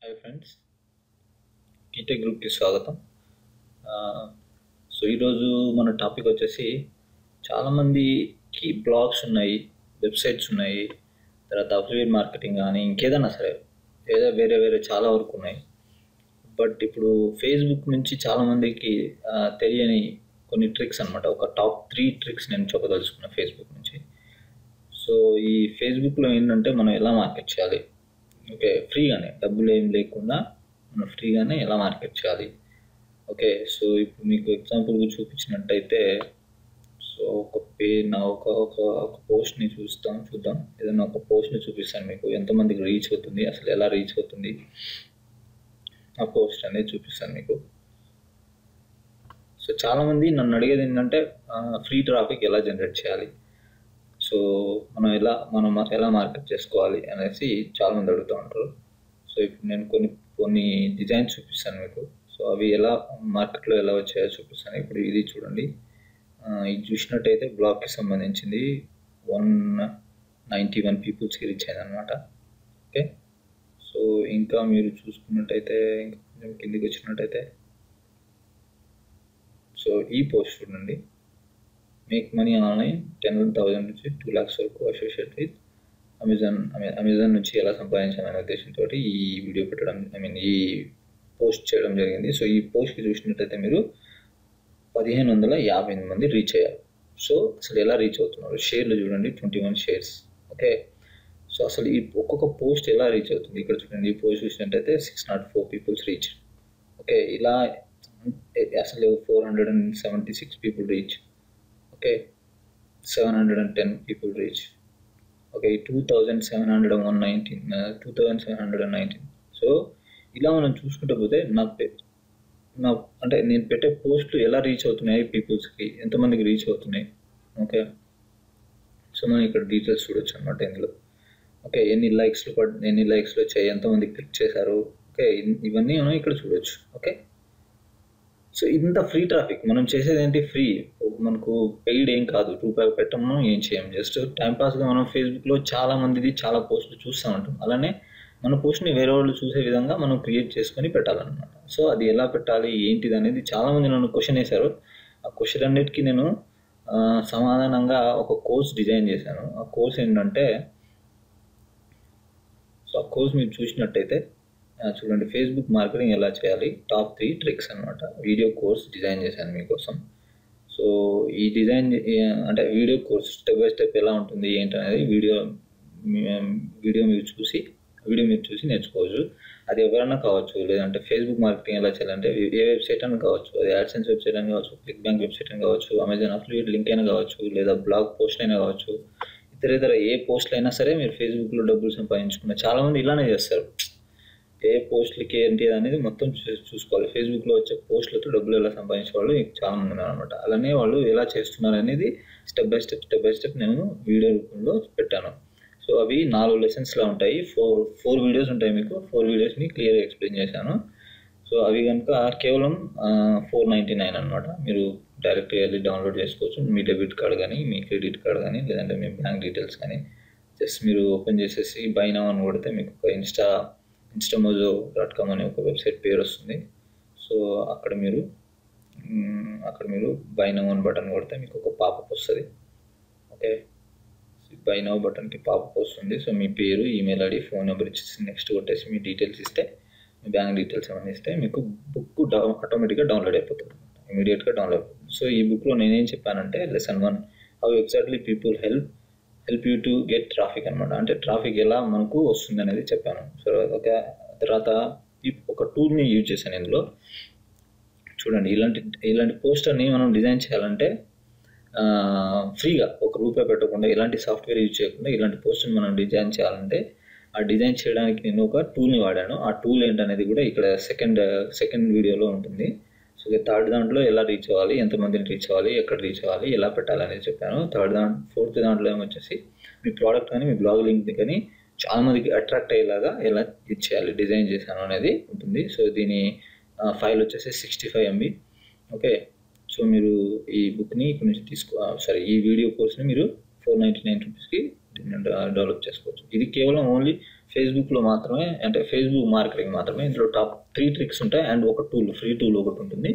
Hi friends, కీటెక్ గ్రూప్కి స్వాగతం. So ఈరోజు మన టాపిక్ వచ్చేసి చాలామందికి బ్లాగ్స్ ఉన్నాయి, వెబ్సైట్స్ ఉన్నాయి, తర్వాత అఫిలియేట్ మార్కెటింగ్ కానీ ఇంకేదైనా సరే ఏదో వేరే చాలా వరకు ఉన్నాయి. బట్ ఇప్పుడు ఫేస్బుక్ నుంచి చాలామందికి తెలియని కొన్ని ట్రిక్స్ అనమాట. ఒక టాప్ 3 ట్రిక్స్ నేను చెప్పదలుచుకున్నా ఫేస్బుక్ నుంచి. సో ఈ ఫేస్బుక్లో ఏంటంటే మనం ఎలా మార్కెట్ చేయాలి, ఓకే, ఫ్రీగానే, డబ్బులు ఏం లేకుండా మనం ఫ్రీగానే ఎలా మార్కెట్ చేయాలి. ఓకే, సో ఇప్పుడు మీకు ఎగ్జాంపుల్గా చూపించినట్టయితే, సో ఒక పోస్ట్ని చూద్దాం. ఏదైనా ఒక పోస్ట్ని చూపిస్తాను మీకు, ఎంతమందికి రీచ్ అవుతుంది, అసలు ఎలా రీచ్ అవుతుంది ఆ పోస్ట్ అనేది చూపిస్తాను మీకు. సో చాలామంది నన్ను అడిగేది ఏంటంటే ఫ్రీ ట్రాఫిక్ ఎలా జనరేట్ చేయాలి, సో మనం ఎలా మార్కెట్ చేసుకోవాలి అనేసి చాలామంది అడుగుతూ ఉంటారు. సో ఇప్పుడు నేను కొన్ని డిజైన్స్ చూపిస్తాను మీకు. సో అవి ఎలా మార్కెట్లో ఎలా వచ్చాయో చూపిస్తాను. ఇప్పుడు ఇది చూడండి, ఇది చూసినట్టయితే బ్లాగ్కి సంబంధించింది 191 పీపుల్స్కి రీచ్ అయింది అనమాట. ఓకే, సో ఇంకా మీరు చూసుకున్నట్టయితే, కొంచెం కిందికి వచ్చినట్టయితే, సో ఈ పోస్ట్ చూడండి, మేక్ మనీ ఆన్లైన్ 10,000 నుంచి 2 lakhs వరకు అసోసియేట్ విత్ అమెజాన్ నుంచి ఎలా సంపాదించాలనే ఉద్దేశంతో ఈ వీడియో పెట్టడం, ఈ పోస్ట్ చేయడం జరిగింది. సో ఈ పోస్ట్కి చూసినట్టయితే మీరు 1,558 మంది రీచ్ అయ్యారు. సో అసలు ఎలా రీచ్ అవుతున్నారు, షేర్లు చూడండి, 21 షేర్స్. ఓకే, సో అసలు ఈ ఒక్కొక్క పోస్ట్ ఎలా రీచ్ అవుతుంది ఇక్కడ చూడండి. ఈ పోస్ట్ చూసినట్టయితే 604 పీపుల్స్ రీచ్. ఓకే, ఇలా అసలు 476 people reach. Okay, 710 people reach. Okay, 2,719. So ఇలా మనం చూసుకుంటూ పోతే అంటే నేను పెట్టే పోస్టులు ఎలా రీచ్ అవుతున్నాయి, పీపుల్స్కి ఎంతమందికి రీచ్ అవుతున్నాయి. ఓకే, సో మనం ఇక్కడ డీటెయిల్స్ చూడొచ్చు అనమాట ఇందులో. ఓకే, ఎన్ని లైక్స్లో వచ్చాయి, ఎంతమంది క్లిక్ చేశారు. ఓకే, ఇవన్నీ మనం ఇక్కడ చూడొచ్చు. ఓకే, సో ఇంత ఫ్రీ ట్రాఫిక్ మనం చేసేది ఏంటి, ఫ్రీ, మనకు పెయిడ్ ఏం కాదు, రూపాయి పెట్టము, ఏం చేయం, జస్ట్ టైంపాస్గా మనం ఫేస్బుక్లో చాలా పోస్టులు చూస్తూ ఉంటాం. అలానే మన పోస్ట్ని వేరే వాళ్ళు చూసే విధంగా మనం క్రియేట్ చేసుకొని పెట్టాలన్నమాట. సో అది ఎలా పెట్టాలి ఏంటిది అనేది చాలామంది నన్ను క్వశ్చన్ వేశారు. ఆ క్వశ్చన్ అన్నిటికీ నేను సమాధానంగా ఒక కోర్స్ డిజైన్ చేశాను. ఆ కోర్స్ ఏంటంటే, సో ఆ కోర్స్ మీరు చూసినట్టయితే చూడండి, ఫేస్బుక్ మార్కెటింగ్ ఎలా చేయాలి, టాప్ 3 ట్రిక్స్ అనమాట. వీడియో కోర్స్ డిజైన్ చేశాను మీకోసం. సో ఈ డిజైన్ అంటే video course step by step ఎలా ఉంటుంది ఏంటనేది వీడియో మీరు చూసి నేర్చుకోవచ్చు. అది ఎవరైనా కావచ్చు, లేదంటే ఫేస్బుక్ మార్కెటింగ్ ఎలా చేయాలంటే ఏ వెబ్సైట్ అని కావచ్చు, అది యాడ్సెన్స్ వెబ్సైట్ అని కావచ్చు, క్లిక్ బ్యాంక్ వెబ్సైట్ అని కావచ్చు, అమెజాన్ అఫిలియేట్ లింక్ అయినా కావచ్చు, లేదా బ్లాగ్ పోస్ట్ అయినా కావచ్చు, ఇతర ఏ పోస్ట్లు అయినా సరే మీరు ఫేస్బుక్లో డబ్బులు సంపాదించుకున్న చాలామంది ఇలానే చేస్తారు. ఏ పోస్ట్లకి ఏంటి అనేది మొత్తం చూసుకోవాలి. ఫేస్బుక్లో వచ్చే పోస్టులతో డబ్బులు ఎలా సంపాదించే వాళ్ళు చాలామంది ఉన్నారు అనమాట. అలానే వాళ్ళు ఎలా చేస్తున్నారు అనేది స్టెప్ బై స్టెప్ నేను వీడియో రూపంలో పెట్టాను. సో అవి 4 లెసన్స్లా ఉంటాయి. 4 వీడియోస్ ఉంటాయి మీకు. 4 వీడియోస్ని క్లియర్గా ఎక్స్ప్లెయిన్ చేశాను. సో అవి కనుక కేవలం 499 అనమాట. మీరు డైరెక్ట్గా వెళ్ళి డౌన్లోడ్ చేసుకోవచ్చు. మీ డెబిట్ కార్డ్ కానీ, మీ క్రెడిట్ కార్డ్ కానీ, లేదంటే మీ బ్యాంక్ డీటెయిల్స్ కానీ జస్ట్ మీరు ఓపెన్ చేసేసి బై నౌ అని కొడితే మీకు ఒక instamojo.com అనే ఒక వెబ్సైట్ పేరు వస్తుంది. సో అక్కడ మీరు బై నౌ అని బటన్ కొడితే మీకు ఒక పాపప్ వస్తుంది. ఓకే, బై నౌ బటన్కి పాపప్ వస్తుంది. సో మీ పేరు, ఈమెయిల్ ఐడి, ఫోన్ నెంబర్ ఇచ్చేసి నెక్స్ట్ కొట్టేసి మీ డీటెయిల్స్ ఇస్తే, మీ బ్యాంక్ డీటెయిల్స్ ఏమైనా ఇస్తే మీకు బుక్ ఆటోమేటిక్గా డౌన్లోడ్ అయిపోతుంది, ఇమీడియట్గా డౌన్లోడ్ అయిపోతుంది. సో ఈ బుక్లో నేనేం చెప్పానంటే, lesson 1 how exactly people help you to get traffic అనమాట. అంటే ట్రాఫిక్ ఎలా మనకు వస్తుంది అనేది చెప్పాను. సో ఓకే, తర్వాత ఒక టూల్ని యూజ్ చేశాను ఇందులో. చూడండి, ఇలాంటి పోస్టర్ని మనం డిజైన్ చేయాలంటే ఫ్రీగా, ఒక రూపాయి పెట్టకుండా, ఎలాంటి సాఫ్ట్వేర్ యూజ్ చేయకుండా ఇలాంటి పోస్టర్ని మనం డిజైన్ చేయాలంటే, ఆ డిజైన్ చేయడానికి నేను ఒక టూల్ని వాడాను. ఆ టూల్ ఏంటనేది కూడా ఇక్కడ సెకండ్ వీడియోలో ఉంటుంది. సో థర్డ్ దాంట్లో ఎలా రీచ్ అవ్వాలి, ఎంతమందిని రీచ్ అవ్వాలి, ఎక్కడ రీచ్ అవ్వాలి, ఎలా పెట్టాలనేది చెప్పాను. ఫోర్త్ దాంట్లో ఏమొచ్చేసి మీ ప్రోడక్ట్ కానీ, మీ బ్లాగ్ లింక్ కానీ చాలామందికి అట్రాక్ట్ అయ్యేలాగా ఎలా ఇచ్చేయాలి, డిజైన్ చేశాను అనేది ఉంటుంది. సో దీని ఫైల్ వచ్చేసి 65 MB. ఓకే, సో మీరు ఈ బుక్ని ఇక్కడ నుంచి ఈ వీడియో కోర్స్ని మీరు 499 రూపీస్కి డెవలప్ చేసుకోవచ్చు. ఇది కేవలం ఓన్లీ ఫేస్బుక్లో మాత్రమే, అంటే ఫేస్బుక్ మార్కెటింగ్ మాత్రమే. ఇందులో టాప్ 3 ట్రిక్స్ ఉంటాయి అండ్ ఒక టూల్, ఫ్రీ టూల్ ఒకటి ఉంటుంది.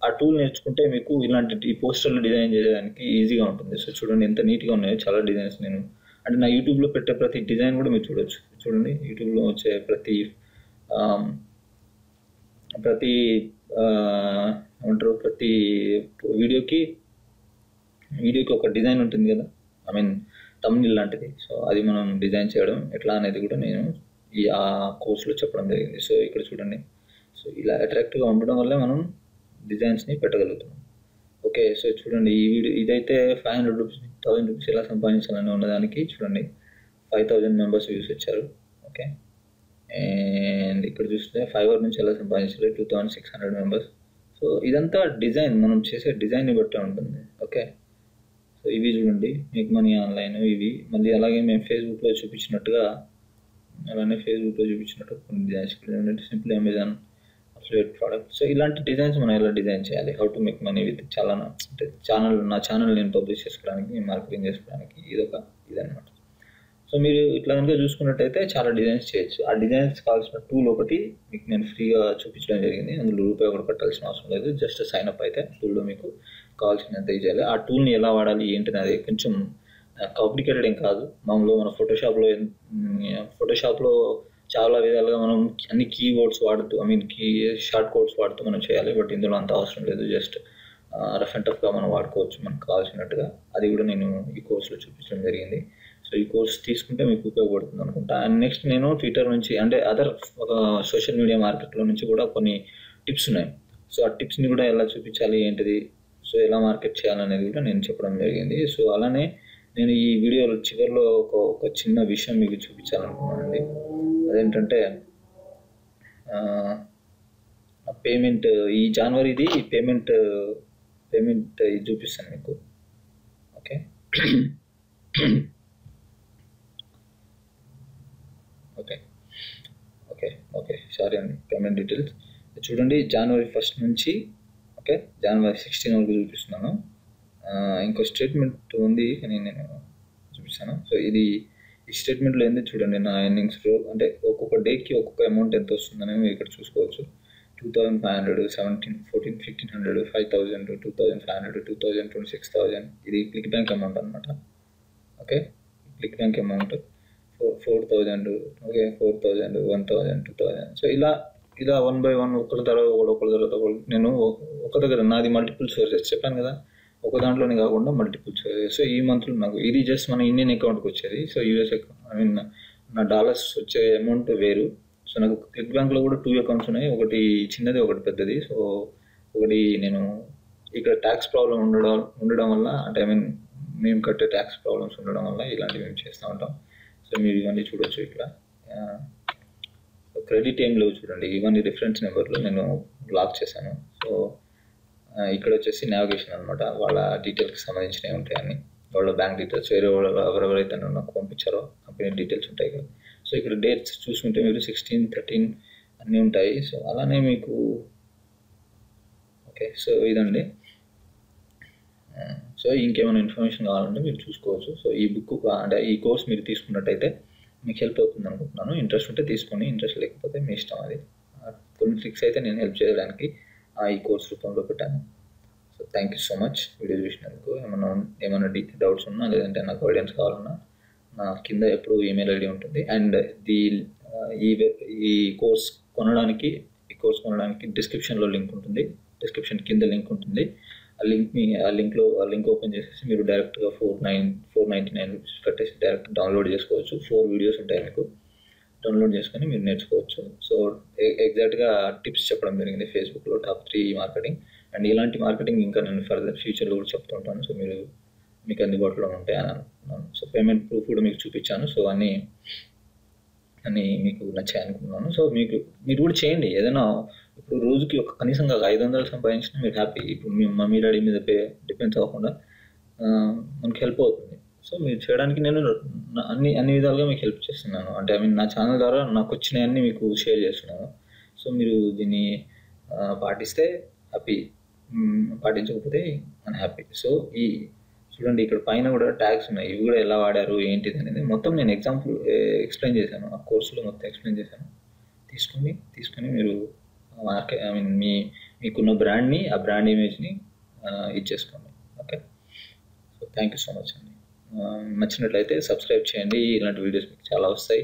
ఆ టూల్ నేర్చుకుంటే మీకు ఇలాంటి ఈ పోస్టర్లు డిజైన్ చేయడానికి ఈజీగా ఉంటుంది. సో చూడండి ఎంత నీట్గా ఉన్నాయో చాలా డిజైన్స్. నేను అంటే నా యూట్యూబ్లో పెట్టే ప్రతి డిజైన్ కూడా మీరు చూడొచ్చు. చూడండి యూట్యూబ్లో వచ్చే ప్రతి ఏమంటారు, ప్రతి వీడియోకి ఒక డిజైన్ ఉంటుంది కదా, ఐ మీన్ తమ్నెయిల్ లాంటిది. సో అది మనం డిజైన్ చేయడం ఎట్లా అనేది కూడా నేను ఆ కోర్సులో చెప్పడం జరిగింది. సో ఇక్కడ చూడండి, సో ఇలా అట్రాక్టివ్గా ఉండడం వల్లే మనం డిజైన్స్ని పెట్టగలుగుతున్నాం. ఓకే, సో చూడండి ఈ వీడియో ఇదైతే 500 రూపీస్ 1000 రూపీస్ ఎలా సంపాదించాలని ఉన్నదానికి చూడండి 5000 మెంబర్స్ వ్యూస్ వచ్చారు. ఓకే, అండ్ ఇక్కడ చూస్తే ఫైవర్ నుంచి ఎలా సంపాదించాలి 2600 మెంబర్స్. సో ఇదంతా డిజైన్, మనం చేసే డిజైన్ని బట్టి ఉంటుంది. ఓకే, సో ఇవి చూడండి మేక్ మనీ ఆన్లైన్ ఇవి. మళ్ళీ అలాగే మేము ఫేస్బుక్లో చూపించినట్టుగా కొన్ని డిజైన్స్ ఏంటంటే simple Amazon affiliate product. So ఇలాంటి డిజైన్స్ మనం ఎలా డిజైన్ చేయాలి, how to make money with చాలా అంటే నా ఛానల్ నేను పబ్లిష్ చేసుకోవడానికి, మార్కెటింగ్ చేసుకోవడానికి ఇదన్నమాట. సో మీరు ఇట్లా కనుక చూసుకున్నట్టయితే చాలా డిజైన్స్ చేయొచ్చు. ఆ డిజైన్స్ కావాల్సిన టూల్ ఒకటి మీకు నేను ఫ్రీగా చూపించడం జరిగింది. అందులో రూపాయి కూడా కట్టాల్సిన అవసరం లేదు. జస్ట్ సైన్ అప్ అయితే టూల్లో మీకు కావాల్సినంత చేయాలి. ఆ టూల్ని ఎలా వాడాలి ఏంటని అది కొంచెం కాంప్లికేటెడ్ ఏం కాదు. మామూలుగా మన ఫోటోషాప్లో చాలా విధాలుగా మనం అన్ని కీవర్డ్స్ వాడుతూ, ఐ మీన్ షార్ట్ కోడ్స్ వాడుతూ మనం చేయాలి. బట్ ఇందులో అంత అవసరం లేదు. జస్ట్ రఫ్ అండ్ టఫ్గా మనం వాడుకోవచ్చు మనకు కావాల్సినట్టుగా. అది కూడా నేను ఈ కోర్సులో చూపించడం జరిగింది. సో ఈ కోర్స్ తీసుకుంటే మీకు ఉపయోగపడుతుంది అనుకుంటా. అండ్ నెక్స్ట్ నేను ట్విట్టర్ నుంచి అంటే అదర్ సోషల్ మీడియా మార్కెట్లో నుంచి కూడా కొన్ని టిప్స్ ఉన్నాయి. సో ఆ టిప్స్ని కూడా ఎలా చూపించాలి ఏంటిది, సో ఎలా మార్కెట్ చేయాలనేది కూడా నేను చెప్పడం జరిగింది. సో అలానే నేను ఈ వీడియో చివరిలో ఒక చిన్న విషయం మీకు చూపించాలనుకున్నానండి. అదేంటంటే పేమెంట్ ఈ జనవరిది పేమెంట్ ఇది చూపిస్తాను మీకు. Okay okay okay okay sorry అండి, పేమెంట్ డీటెయిల్స్ చూడండి. జనవరి 1 నుంచి ఓకే జనవరి 16 వరకు చూపిస్తున్నాను. ఇంకో స్టేట్మెంట్ ఉంది కానీ నేను చూపిస్తాను. సో ఈ స్టేట్మెంట్లో ఏంది చూడండి, నా ఎర్నింగ్స్ అంటే ఒక్కొక్క డేకి ఒక్కొక్క అమౌంట్ ఎంత వస్తుందని మీరు ఇక్కడ చూసుకోవచ్చు. 2500, 17, 14, 1500, 5000, 2500, 2000, 26,000. ఇది క్లిక్ బ్యాంక్ అమౌంట్ అనమాట. Okay, click bank amount 4,000, okay 4,000, 1,000, 2,000. So ఇలా 1 by 1 ఒకరి తర్వాత ఒకటి. నేను ఒక దగ్గర నాది మల్టిపుల్ సోర్సెస్ చెప్పాను కదా, ఒక దాంట్లోనే కాకుండా మల్టిపుల్ సోర్సెస్. సో ఈ మంత్లో నాకు ఇది జస్ట్ మన ఇండియన్ అకౌంట్కి వచ్చేది. So US account, I mean నా డాలర్స్ వచ్చే అమౌంట్ వేరు. సో నాకు క్లిక్ బ్యాంక్లో కూడా 2 అకౌంట్స్ ఉన్నాయి, ఒకటి చిన్నది ఒకటి పెద్దది. సో ఒకటి నేను ఇక్కడ ట్యాక్స్ ప్రాబ్లం ఉండడం వల్ల, అంటే ఐ మీన్ మేము కట్టే ట్యాక్స్ ప్రాబ్లమ్స్ ఉండడం వల్ల ఇలాంటివి మేము చేస్తూ ఉంటాం. సో మీరు ఇవన్నీ చూడొచ్చు. ఇట్లా క్రెడిట్ ఏం లేవు చూడండి, ఇవన్నీ రిఫరెన్స్ నెంబర్లు నేను బ్లాక్ చేశాను. సో ఇక్కడ వచ్చేసి నావిగేషన్ అనమాట, వాళ్ళ డీటెయిల్స్కి సంబంధించినవి ఉంటాయి అన్ని, వాళ్ళ బ్యాంక్ డీటెయిల్స్, ఎవరెవరైతే నాకు పంపించారో కంపెనీ డీటెయిల్స్ ఉంటాయి కదా. సో ఇక్కడ డేట్స్ చూసుకుంటే మీరు 16, 13 అన్నీ ఉంటాయి. సో అలానే మీకు ఓకే, సో ఇదండి. సో ఇంకేమైనా ఇన్ఫర్మేషన్ కావాలంటే మీరు చూసుకోవచ్చు. సో ఈ బుక్ అంటే ఈ కోర్స్ మీరు తీసుకున్నట్టయితే మీకు హెల్ప్ అవుతుంది అనుకుంటున్నాను. ఇంట్రెస్ట్ ఉంటే తీసుకోండి, ఇంట్రెస్ట్ లేకపోతే మీ ఇష్టం. అది కొన్ని ట్రిక్స్ అయితే నేను హెల్ప్ చేయడానికి ఈ కోర్స్ రూపంలో పెట్టాను. So thank you so much video చూసినందుకు. ఏమైనా డౌట్స్ ఉన్నా లేదంటే నాకు గైడెన్స్ కావాలన్నా నా కింద ఎప్పుడు ఈమెయిల్ ఐడి ఉంటుంది. అండ్ ఈ కోర్స్ కొనడానికి డిస్క్రిప్షన్లో లింక్ ఉంటుంది, డిస్క్రిప్షన్ కింద లింక్ ఉంటుంది. ఆ లింక్ ఓపెన్ చేసేసి మీరు డైరెక్ట్గా 499 రూపీస్ కట్టేసి డైరెక్ట్ డౌన్లోడ్ చేసుకోవచ్చు. 4 వీడియోస్ ఉంటాయి మీకు, డౌన్లోడ్ చేసుకొని మీరు నేర్చుకోవచ్చు. సో ఎగ్జాక్ట్గా టిప్స్ చెప్పడం జరిగింది ఫేస్బుక్లో టాప్ 3 మార్కెటింగ్. అండ్ ఇలాంటి మార్కెటింగ్ ఇంకా నేను ఫర్దర్ ఫ్యూచర్లో కూడా చెప్తూ ఉంటాను. సో మీకు అందుబాటులో ఉంటాయని అనుకుంటున్నాను. సో పేమెంట్ ప్రూఫ్ కూడా మీకు చూపించాను. సో అన్నీ మీకు నచ్చాయి అనుకుంటున్నాను. సో మీరు కూడా చేయండి. ఏదైనా ఇప్పుడు రోజుకి కనీసంగా 500 సంపాదించినా మీరు హ్యాపీ. ఇప్పుడు మీ మమ్మీ డాడీ మీద డిపెండ్స్ అవ్వకుండా మనకి హెల్ప్ అవుతుంది. సో మీరు చేయడానికి నేను అన్ని విధాలుగా మీకు హెల్ప్ చేస్తున్నాను. అంటే ఐ మీన్ నా ఛానల్ ద్వారా నాకు వచ్చినవన్నీ మీకు షేర్ చేస్తున్నాను. సో మీరు దీన్ని పాటిస్తే హ్యాపీ, పాటించకపోతే అన్హ్యాపీ. చూడండి ఇక్కడ పైన కూడా ట్యాగ్స్ ఉన్నాయి, ఇవి కూడా ఎలా వాడారు ఏంటిది అనేది మొత్తం నేను ఎగ్జాంపుల్ ఎక్స్ప్లెయిన్ చేశాను, ఆ కోర్సులో మొత్తం ఎక్స్ప్లెయిన్ చేశాను. తీసుకొని మీరు మీకున్న బ్రాండ్ని, ఆ బ్రాండ్ ఇమేజ్ని ఇచ్చేసుకోండి. Okay, so thank you so much అండి. నచ్చినట్లయితే సబ్స్క్రైబ్ చేయండి, ఇలాంటి వీడియోస్ మీకు చాలా వస్తాయి.